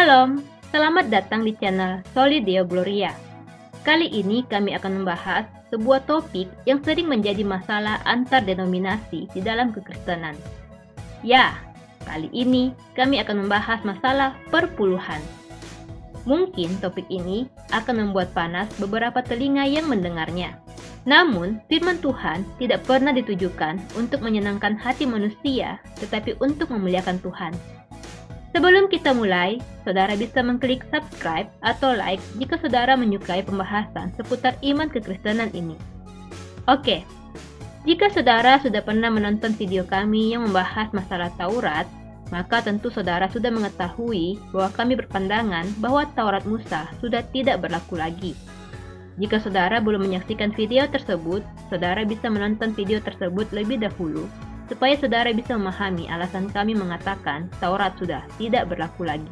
Shalom, selamat datang di channel Soli Deo Gloria. Kali ini kami akan membahas sebuah topik yang sering menjadi masalah antar denominasi di dalam kekristenan. Ya, kali ini kami akan membahas masalah perpuluhan. Mungkin topik ini akan membuat panas beberapa telinga yang mendengarnya. Namun, firman Tuhan tidak pernah ditujukan untuk menyenangkan hati manusia, tetapi untuk memuliakan Tuhan. Sebelum kita mulai, saudara bisa mengklik subscribe atau like jika saudara menyukai pembahasan seputar iman kekristenan ini. Oke, jika saudara sudah pernah menonton video kami yang membahas masalah Taurat, maka tentu saudara sudah mengetahui bahwa kami berpandangan bahwa Taurat Musa sudah tidak berlaku lagi. Jika saudara belum menyaksikan video tersebut, saudara bisa menonton video tersebut lebih dahulu, supaya saudara bisa memahami alasan kami mengatakan Taurat sudah tidak berlaku lagi.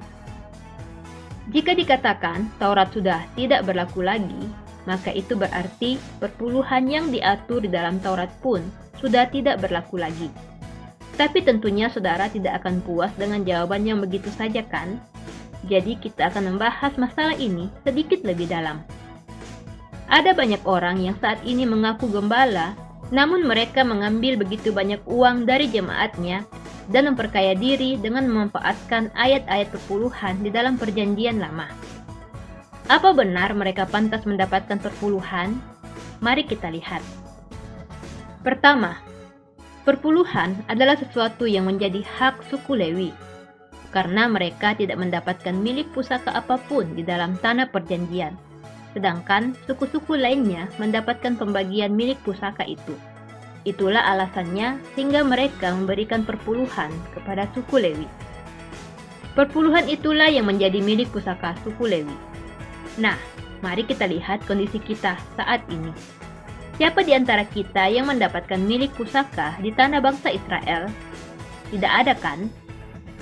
Jika dikatakan Taurat sudah tidak berlaku lagi, maka itu berarti perpuluhan yang diatur di dalam Taurat pun sudah tidak berlaku lagi. Tapi tentunya saudara tidak akan puas dengan jawaban yang begitu saja kan? Jadi kita akan membahas masalah ini sedikit lebih dalam. Ada banyak orang yang saat ini mengaku gembala, namun mereka mengambil begitu banyak uang dari jemaatnya dan memperkaya diri dengan memanfaatkan ayat-ayat perpuluhan di dalam perjanjian lama. Apa benar mereka pantas mendapatkan perpuluhan? Mari kita lihat. Pertama, perpuluhan adalah sesuatu yang menjadi hak suku Lewi, karena mereka tidak mendapatkan milik pusaka apapun di dalam tanah perjanjian. Sedangkan suku-suku lainnya mendapatkan pembagian milik pusaka itu. Itulah alasannya sehingga mereka memberikan perpuluhan kepada suku Lewi. Perpuluhan itulah yang menjadi milik pusaka suku Lewi. Nah, mari kita lihat kondisi kita saat ini. Siapa di antara kita yang mendapatkan milik pusaka di tanah bangsa Israel? Tidak ada kan?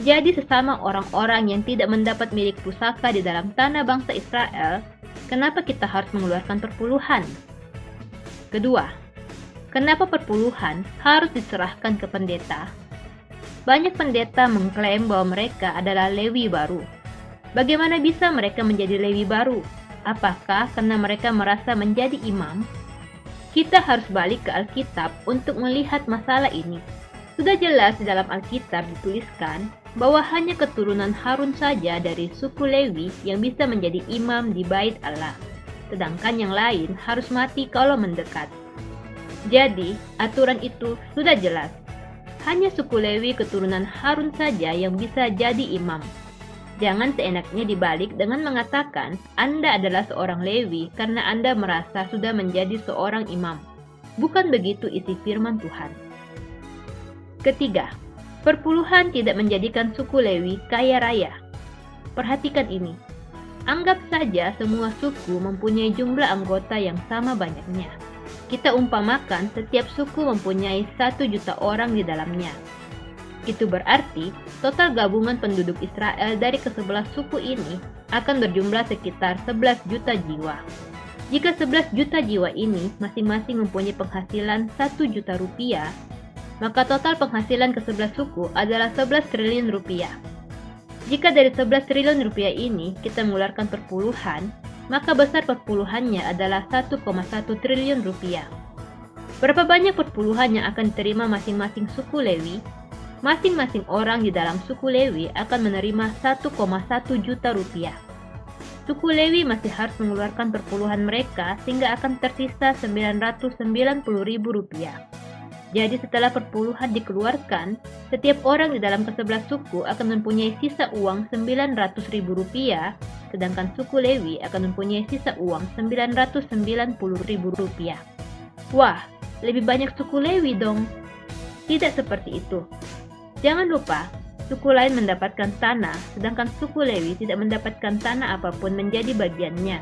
Jadi sesama orang-orang yang tidak mendapat milik pusaka di dalam tanah bangsa Israel, kenapa kita harus mengeluarkan perpuluhan? Kedua, kenapa perpuluhan harus diserahkan ke pendeta? Banyak pendeta mengklaim bahwa mereka adalah Lewi baru. Bagaimana bisa mereka menjadi Lewi baru? Apakah karena mereka merasa menjadi imam? Kita harus balik ke Alkitab untuk melihat masalah ini. Sudah jelas di dalam Alkitab dituliskan bahwa hanya keturunan Harun saja dari suku Lewi yang bisa menjadi imam di Bait Allah, sedangkan yang lain harus mati kalau mendekat. Jadi, aturan itu sudah jelas. Hanya suku Lewi keturunan Harun saja yang bisa jadi imam. Jangan seenaknya dibalik dengan mengatakan Anda adalah seorang Lewi karena Anda merasa sudah menjadi seorang imam. Bukan begitu isi firman Tuhan. Ketiga, perpuluhan tidak menjadikan suku Lewi kaya raya. Perhatikan ini. Anggap saja semua suku mempunyai jumlah anggota yang sama banyaknya. Kita umpamakan setiap suku mempunyai 1 juta orang di dalamnya. Itu berarti total gabungan penduduk Israel dari ke-11 suku ini akan berjumlah sekitar 11 juta jiwa. Jika 11 juta jiwa ini masing-masing mempunyai penghasilan 1 juta rupiah, maka total penghasilan ke-11 suku adalah 11 triliun rupiah. Jika dari 11 triliun rupiah ini kita mengeluarkan perpuluhan, maka besar perpuluhannya adalah 1,1 triliun rupiah. Berapa banyak perpuluhan yang akan diterima masing-masing suku Lewi? Masing-masing orang di dalam suku Lewi akan menerima 1,1 juta rupiah. Suku Lewi masih harus mengeluarkan perpuluhan mereka sehingga akan tersisa 990.000 rupiah. Jadi setelah perpuluhan dikeluarkan, setiap orang di dalam ke-11 suku akan mempunyai sisa uang 900.000 rupiah, sedangkan suku Lewi akan mempunyai sisa uang 990.000 rupiah. Wah, lebih banyak suku Lewi dong. Tidak seperti itu. Jangan lupa, suku lain mendapatkan tanah, sedangkan suku Lewi tidak mendapatkan tanah apapun menjadi bagiannya.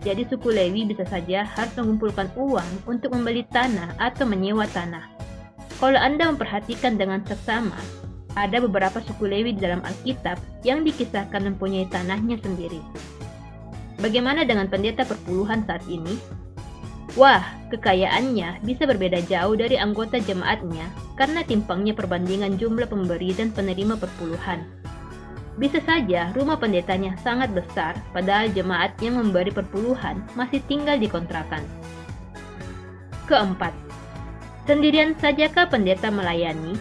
Jadi suku Lewi bisa saja harus mengumpulkan uang untuk membeli tanah atau menyewa tanah. Kalau Anda memperhatikan dengan seksama, ada beberapa suku Lewi di dalam Alkitab yang dikisahkan mempunyai tanahnya sendiri. Bagaimana dengan pendeta perpuluhan saat ini? Wah, kekayaannya bisa berbeda jauh dari anggota jemaatnya karena timpangnya perbandingan jumlah pemberi dan penerima perpuluhan. Bisa saja rumah pendetanya sangat besar, padahal jemaat yang memberi perpuluhan masih tinggal di kontrakan. Keempat, sendirian sajakah pendeta melayani?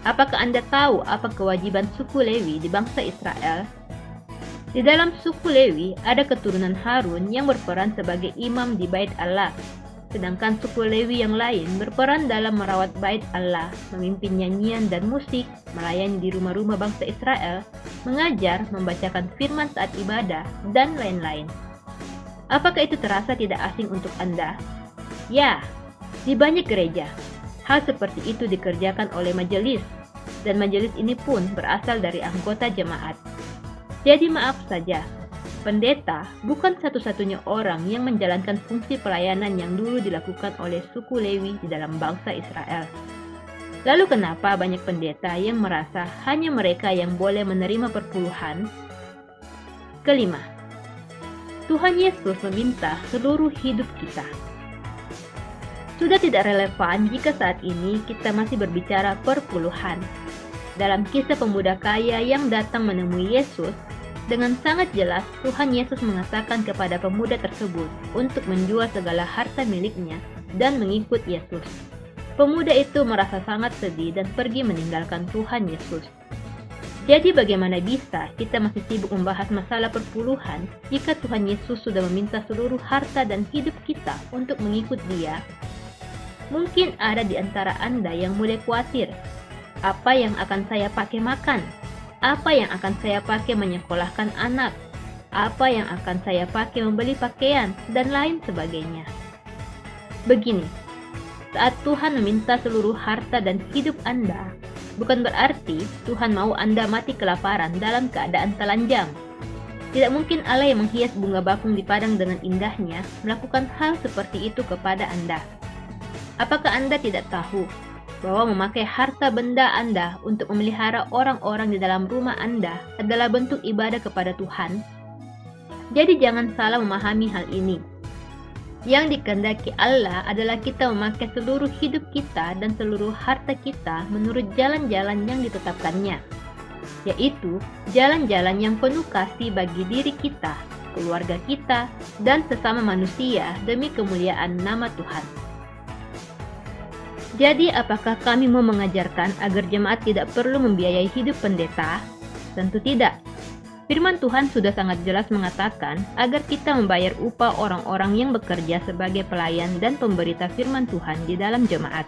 Apakah Anda tahu apa kewajiban suku Lewi di bangsa Israel? Di dalam suku Lewi ada keturunan Harun yang berperan sebagai imam di Bait Allah, sedangkan suku Lewi yang lain berperan dalam merawat Bait Allah, memimpin nyanyian dan musik, melayani di rumah-rumah bangsa Israel, mengajar, membacakan firman saat ibadah, dan lain-lain. Apakah itu terasa tidak asing untuk Anda? Ya, di banyak gereja, hal seperti itu dikerjakan oleh majelis, dan majelis ini pun berasal dari anggota jemaat. Jadi maaf saja, pendeta bukan satu-satunya orang yang menjalankan fungsi pelayanan yang dulu dilakukan oleh suku Lewi di dalam bangsa Israel. Lalu kenapa banyak pendeta yang merasa hanya mereka yang boleh menerima perpuluhan? Kelima, Tuhan Yesus meminta seluruh hidup kita. Sudah tidak relevan jika saat ini kita masih berbicara perpuluhan. Dalam kisah pemuda kaya yang datang menemui Yesus, dengan sangat jelas Tuhan Yesus mengatakan kepada pemuda tersebut untuk menjual segala harta miliknya dan mengikut Yesus. Pemuda itu merasa sangat sedih dan pergi meninggalkan Tuhan Yesus. Jadi bagaimana bisa kita masih sibuk membahas masalah perpuluhan jika Tuhan Yesus sudah meminta seluruh harta dan hidup kita untuk mengikut Dia? Mungkin ada di antara Anda yang mulai khawatir. Apa yang akan saya pakai makan? Apa yang akan saya pakai menyekolahkan anak? Apa yang akan saya pakai membeli pakaian? Dan lain sebagainya. Begini, saat Tuhan meminta seluruh harta dan hidup Anda, bukan berarti Tuhan mau Anda mati kelaparan dalam keadaan telanjang. Tidak mungkin Allah yang menghias bunga bakung di padang dengan indahnya melakukan hal seperti itu kepada Anda. Apakah Anda tidak tahu bahwa memakai harta benda Anda untuk memelihara orang-orang di dalam rumah Anda adalah bentuk ibadah kepada Tuhan? Jadi jangan salah memahami hal ini. Yang dikehendaki Allah adalah kita memakai seluruh hidup kita dan seluruh harta kita menurut jalan-jalan yang ditetapkannya, yaitu jalan-jalan yang penuh kasih bagi diri kita, keluarga kita, dan sesama manusia demi kemuliaan nama Tuhan. Jadi apakah kami mau mengajarkan agar jemaat tidak perlu membiayai hidup pendeta? Tentu tidak. Firman Tuhan sudah sangat jelas mengatakan agar kita membayar upah orang-orang yang bekerja sebagai pelayan dan pemberita firman Tuhan di dalam jemaat.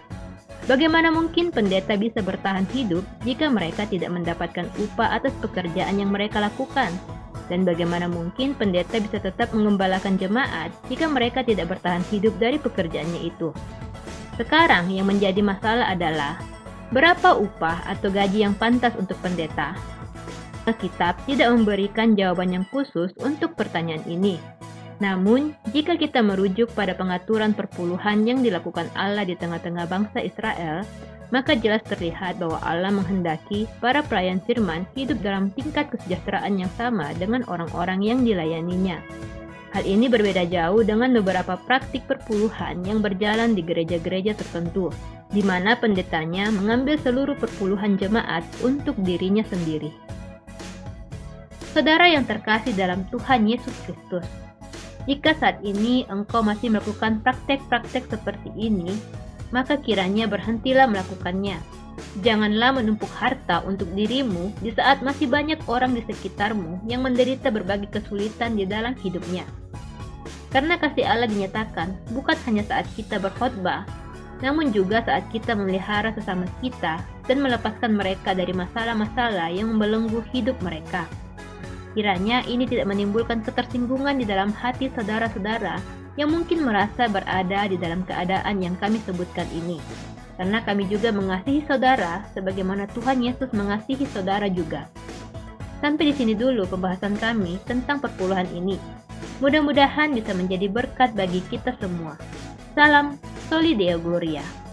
Bagaimana mungkin pendeta bisa bertahan hidup jika mereka tidak mendapatkan upah atas pekerjaan yang mereka lakukan? Dan bagaimana mungkin pendeta bisa tetap mengembalakan jemaat jika mereka tidak bertahan hidup dari pekerjaannya itu? Sekarang yang menjadi masalah adalah berapa upah atau gaji yang pantas untuk pendeta? Alkitab tidak memberikan jawaban yang khusus untuk pertanyaan ini. Namun, jika kita merujuk pada pengaturan perpuluhan yang dilakukan Allah di tengah-tengah bangsa Israel, maka jelas terlihat bahwa Allah menghendaki para pelayan firman hidup dalam tingkat kesejahteraan yang sama dengan orang-orang yang dilayaninya. Hal ini berbeda jauh dengan beberapa praktik perpuluhan yang berjalan di gereja-gereja tertentu, di mana pendetanya mengambil seluruh perpuluhan jemaat untuk dirinya sendiri. Saudara yang terkasih dalam Tuhan Yesus Kristus, jika saat ini engkau masih melakukan praktek-praktek seperti ini, maka kiranya berhentilah melakukannya. Janganlah menumpuk harta untuk dirimu di saat masih banyak orang di sekitarmu yang menderita berbagai kesulitan di dalam hidupnya. Karena kasih Allah dinyatakan bukan hanya saat kita berkhotbah, namun juga saat kita memelihara sesama kita dan melepaskan mereka dari masalah-masalah yang membelenggu hidup mereka. Kiranya ini tidak menimbulkan ketersinggungan di dalam hati saudara-saudara yang mungkin merasa berada di dalam keadaan yang kami sebutkan ini. Karena kami juga mengasihi saudara sebagaimana Tuhan Yesus mengasihi saudara juga. Sampai di sini dulu pembahasan kami tentang perpuluhan ini. Mudah-mudahan bisa menjadi berkat bagi kita semua. Salam Soli Deo Gloria.